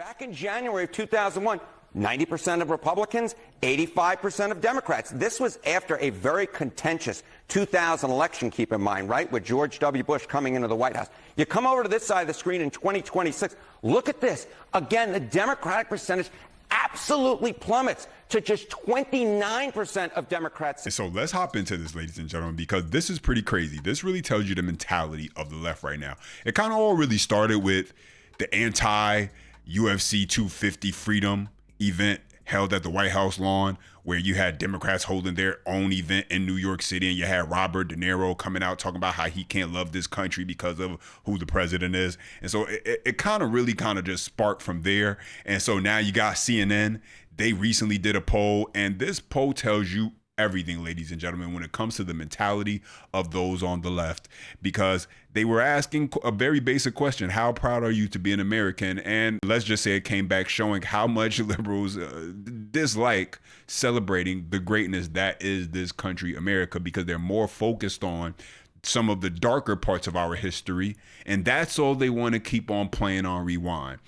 Back in January of 2001, 90% of Republicans, 85% of Democrats. This was after a very contentious 2000 election, keep in mind, right, with George W. Bush coming into the White House. You come over to this side of the screen in 2026. Look at this. Again, the Democratic percentage absolutely plummets to just 29% of Democrats. And so let's hop into this, ladies and gentlemen, because this is pretty crazy. This really tells you the mentality of the left right now. It kind of all really started with the anti-UFC 250 freedom event held at the White House lawn, where you had Democrats holding their own event in New York City, and you had Robert De Niro coming out talking about how he can't love this country because of who the president is. And so it kind of really just sparked from there. And so now you got CNN. They recently did a poll, and this poll tells you everything, ladies and gentlemen, when it comes to the mentality of those on the left, because they were asking a very basic question: how proud are you to be an American? And let's just say it came back showing how much liberals dislike celebrating the greatness that is this country, America, because they're more focused on some of the darker parts of our history, and that's all they want to keep on playing on rewind,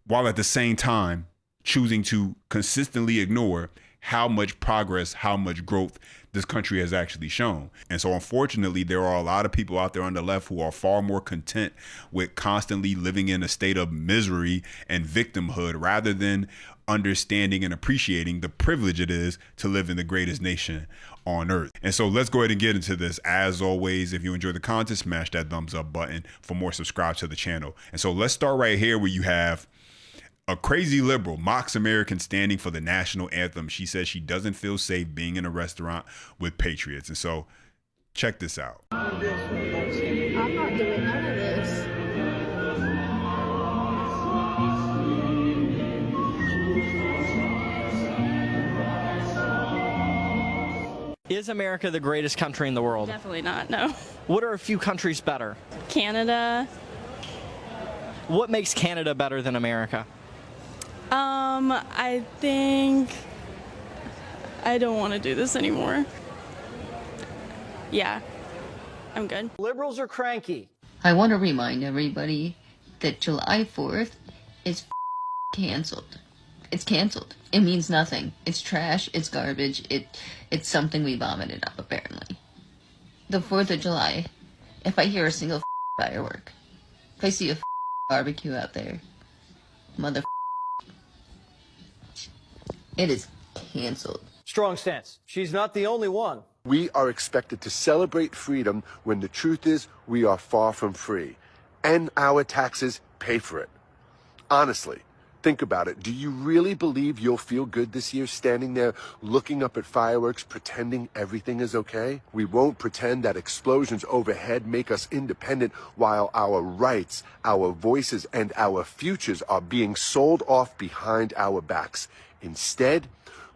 while at the same time choosing to consistently ignore how much progress, how much growth this country has actually shown. And so unfortunately, there are a lot of people out there on the left who are far more content with constantly living in a state of misery and victimhood, rather than understanding and appreciating the privilege it is to live in the greatest nation on earth. And so let's go ahead and get into this. As always, if you enjoy the content, smash that thumbs up button. For more, subscribe to the channel. And so let's start right here, where you have a crazy liberal mocks Americans standing for the national anthem. She says she doesn't feel safe being in a restaurant with patriots. And so check this out. I'm not doing none of this. Is America the greatest country in the world? Definitely not, no. What are a few countries better? Canada. What makes Canada better than America? I think I don't want to do this anymore. Yeah, I'm good. Liberals are cranky. I want to remind everybody that July 4th is canceled. It's canceled. It means nothing. It's trash. It's garbage. It's something we vomited up, apparently. The 4th of July, if I hear a single firework, if I see a barbecue out there, mother, it is canceled. Strong stance. She's not the only one. We are expected to celebrate freedom when the truth is we are far from free, and our taxes pay for it. Honestly, think about it. Do you really believe you'll feel good this year standing there looking up at fireworks, pretending everything is okay? We won't pretend that explosions overhead make us independent while our rights, our voices, and our futures are being sold off behind our backs. Instead,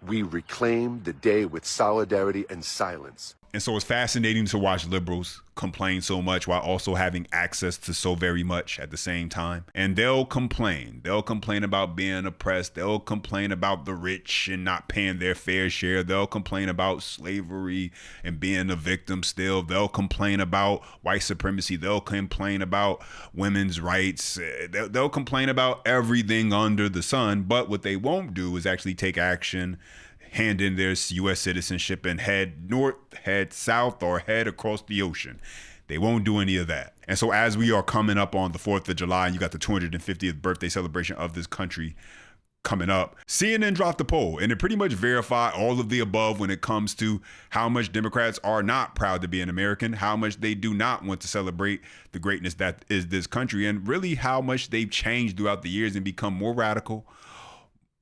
we reclaim the day with solidarity and silence. And so it's fascinating to watch liberals complain so much while also having access to so very much at the same time. And they'll complain. They'll complain about being oppressed. They'll complain about the rich and not paying their fair share. They'll complain about slavery and being a victim still. They'll complain about white supremacy. They'll complain about women's rights. They'll complain about everything under the sun. But what they won't do is actually take action, hand in their U.S. citizenship, and head north, head south, or head across the ocean. They won't do any of that. And so as we are coming up on the 4th of July, and you got the 250th birthday celebration of this country coming up, CNN dropped a poll, and it pretty much verified all of the above when it comes to how much Democrats are not proud to be an American, how much they do not want to celebrate the greatness that is this country, and really how much they've changed throughout the years and become more radical,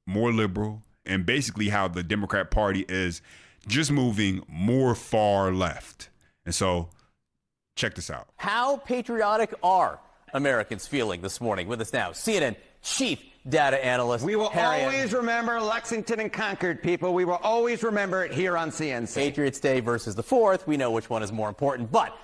more liberal, and basically how the Democrat Party is just moving more far left. And so check this out. How patriotic are Americans feeling this morning? With us now, CNN chief data analyst. We will always remember Lexington and Concord, people. We will always remember it here on CNC. Patriots Day versus the 4th. We know which one is more important. But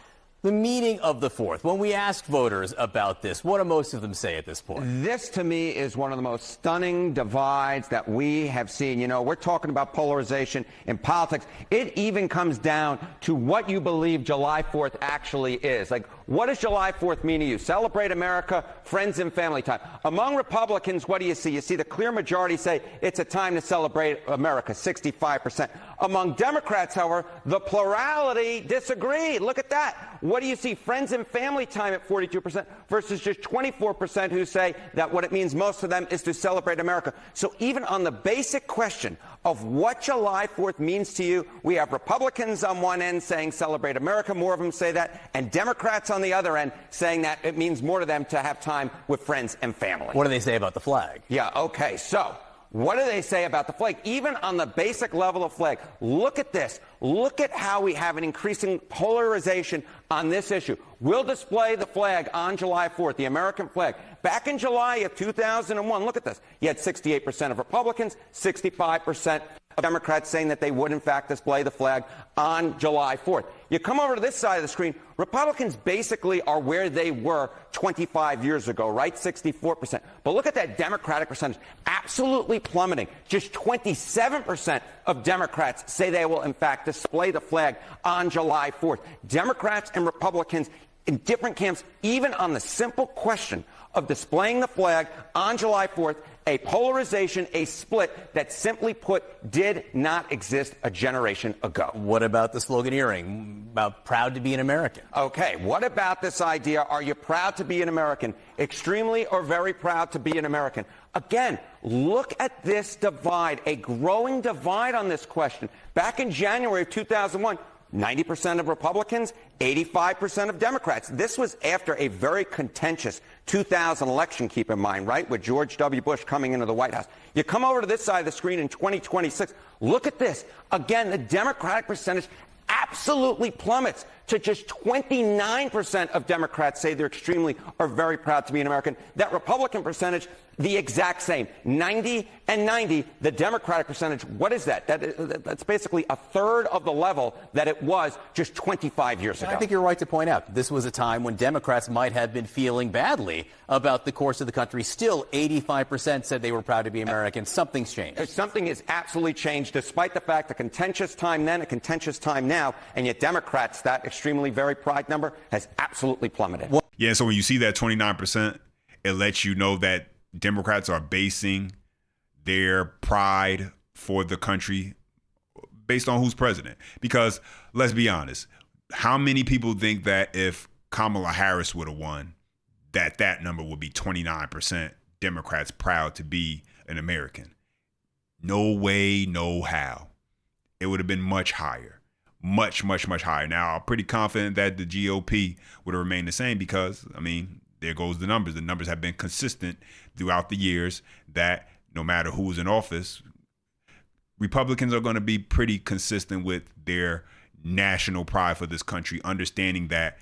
The meaning of the 4th. When we ask voters about this, what do most of them say at this point? This, to me, is one of the most stunning divides that we have seen. You know, we're talking about polarization in politics. It even comes down to what you believe July 4th actually is. Like, what does July 4th mean to you? Celebrate America, friends and family time. Among Republicans, what do you see? You see the clear majority say it's a time to celebrate America, 65%. Among Democrats, however, the plurality disagree. Look at that. What do you see? Friends and family time at 42% versus just 24% who say that what it means most to them is to celebrate America. So even on the basic question of what July 4th means to you, we have Republicans on one end saying celebrate America, more of them say that, and Democrats on the other end saying that it means more to them to have time with friends and family. What do they say about the flag? Yeah, okay, so what do they say about the flag? Even on the basic level of flag, look at this. Look at how we have an increasing polarization on this issue. We'll display the flag on July 4th, the American flag. Back in July of 2001, look at this. You had 68% of Republicans, 65% of Democrats saying that they would, in fact, display the flag on July 4th. You come over to this side of the screen, Republicans basically are where they were 25 years ago, right? 64%. But look at that Democratic percentage, absolutely plummeting. Just 27% of Democrats say they will, in fact, display the flag on July 4th. Democrats and Republicans in different camps, even on the simple question of displaying the flag on July 4th, a polarization, a split that, simply put, did not exist a generation ago. What about the sloganeering about proud to be an American? Okay, what about this idea? Are you proud to be an American? Extremely or very proud to be an American? Again, look at this divide, a growing divide on this question. Back in January of 2001, 90% of Republicans, 85% of Democrats. This was after a very contentious 2000 election, keep in mind, right, with George W. Bush coming into the White House. You come over to this side of the screen in 2026, look at this. Again, the Democratic percentage absolutely plummets to just 29% of Democrats say they're extremely or very proud to be an American. That Republican percentage, the exact same, 90 and 90. The Democratic percentage, what is that? That's basically a third of the level that it was just 25 years ago. I think you're right to point out this was a time when Democrats might have been feeling badly about the course of the country. Still, 85% said they were proud to be American. Something's changed. Something has absolutely changed, despite the fact a contentious time then, a contentious time now, and yet Democrats, that extremely very pride number has absolutely plummeted. Yeah, so when you see that 29%, it lets you know that Democrats are basing their pride for the country based on who's president. Because let's be honest, how many people think that if Kamala Harris would have won, that number would be 29% Democrats proud to be an American? No way, no how. It would have been much higher. Much, much, much higher. Now, I'm pretty confident that the GOP would have remained the same because, I mean, there goes the numbers. The numbers have been consistent throughout the years that no matter who's in office, Republicans are going to be pretty consistent with their national pride for this country, understanding that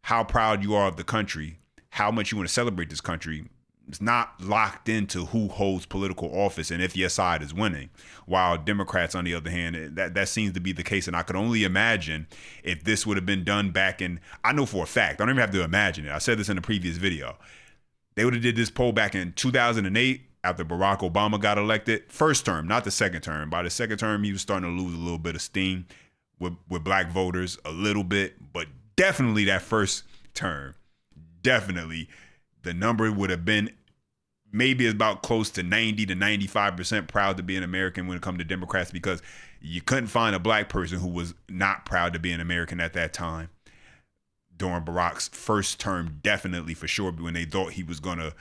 how proud you are of the country, how much you want to celebrate this country, it's not locked into who holds political office and if your side is winning. While Democrats, on the other hand, that seems to be the case. And I could only imagine if this would have been done back in, I know for a fact, I don't even have to imagine it. I said this in a previous video. They would have did this poll back in 2008 after Barack Obama got elected. First term, not the second term. By the second term, he was starting to lose a little bit of steam with black voters, a little bit, but definitely that first term, definitely. The number would have been maybe about close to 90 to 95% proud to be an American when it comes to Democrats, because you couldn't find a black person who was not proud to be an American at that time. During Barack's first term, definitely, for sure, when they thought he was going to,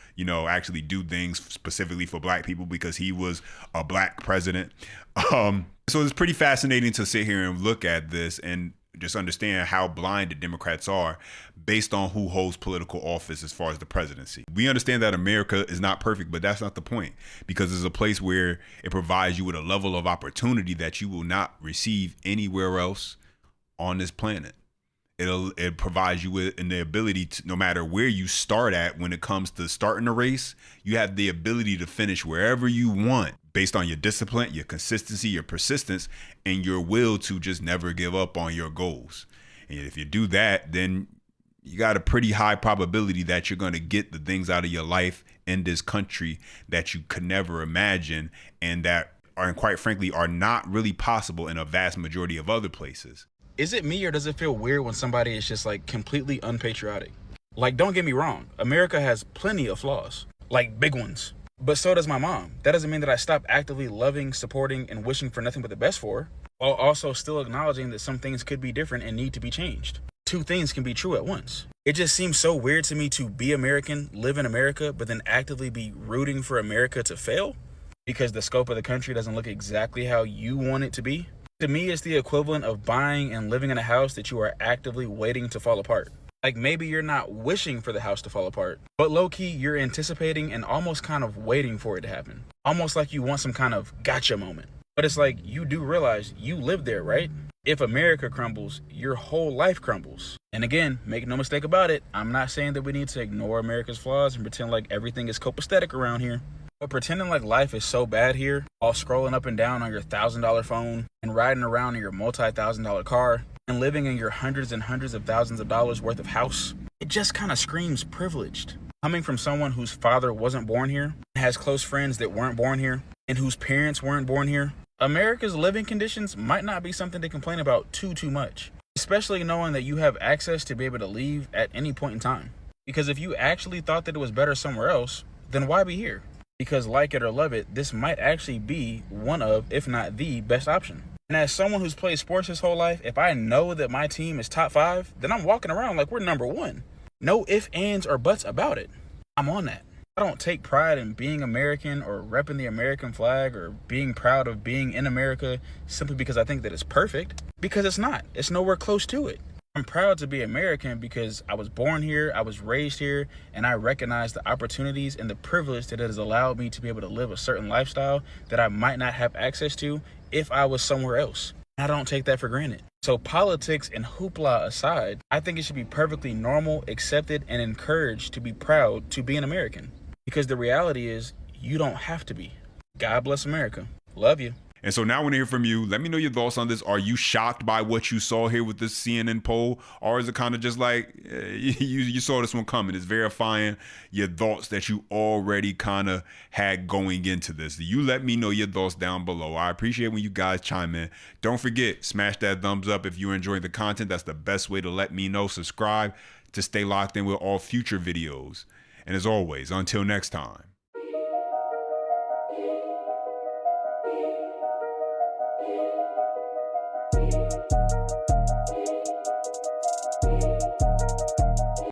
actually do things specifically for black people because he was a black president. So it's pretty fascinating to sit here and look at this and just understand how blind the Democrats are based on who holds political office as far as the presidency. We understand that America is not perfect, but that's not the point, because it's a place where it provides you with a level of opportunity that you will not receive anywhere else on this planet. It provides you with the ability to, no matter where you start at when it comes to starting a race, you have the ability to finish wherever you want based on your discipline, your consistency, your persistence, and your will to just never give up on your goals. And if you do that, then you got a pretty high probability that you're going to get the things out of your life in this country that you could never imagine, and that are, and quite frankly, are not really possible in a vast majority of other places. Is it me, or does it feel weird when somebody is just like completely unpatriotic? Like, don't get me wrong, America has plenty of flaws, like big ones. But so does my mom. That doesn't mean that I stop actively loving, supporting, and wishing for nothing but the best for her, while also still acknowledging that some things could be different and need to be changed. Two things can be true at once. It just seems so weird to me to be American, live in America, but then actively be rooting for America to fail because the scope of the country doesn't look exactly how you want it to be. To me, it's the equivalent of buying and living in a house that you are actively waiting to fall apart. Like, maybe you're not wishing for the house to fall apart, but low-key, you're anticipating and almost kind of waiting for it to happen. Almost like you want some kind of gotcha moment. But it's like, you do realize you live there, right? If America crumbles, your whole life crumbles. And again, make no mistake about it, I'm not saying that we need to ignore America's flaws and pretend like everything is copacetic around here. But pretending like life is so bad here, while scrolling up and down on your $1,000 phone and riding around in your multi-$1,000 car and living in your hundreds and hundreds of thousands of dollars worth of house, it just kind of screams privileged. Coming from someone whose father wasn't born here, has close friends that weren't born here, and whose parents weren't born here, America's living conditions might not be something to complain about too much, especially knowing that you have access to be able to leave at any point in time. Because if you actually thought that it was better somewhere else, then why be here? Because like it or love it, this might actually be one of, if not the best option. And as someone who's played sports his whole life, if I know that my team is top 5, then I'm walking around like we're number 1. No ifs, ands, or buts about it. I'm on that. I don't take pride in being American or repping the American flag or being proud of being in America simply because I think that it's perfect. Because it's not. It's nowhere close to it. I'm proud to be American because I was born here, I was raised here, and I recognize the opportunities and the privilege that it has allowed me to be able to live a certain lifestyle that I might not have access to if I was somewhere else. I don't take that for granted. So politics and hoopla aside, I think it should be perfectly normal, accepted, and encouraged to be proud to be an American. Because the reality is, you don't have to be. God bless America. Love you. And so now I want to hear from you. Let me know your thoughts on this. Are you shocked by what you saw here with this CNN poll? Or is it kind of just like you saw this one coming? It's verifying your thoughts that you already kind of had going into this. You let me know your thoughts down below. I appreciate when you guys chime in. Don't forget, smash that thumbs up if you're enjoying the content. That's the best way to let me know. Subscribe to stay locked in with all future videos. And as always, until next time.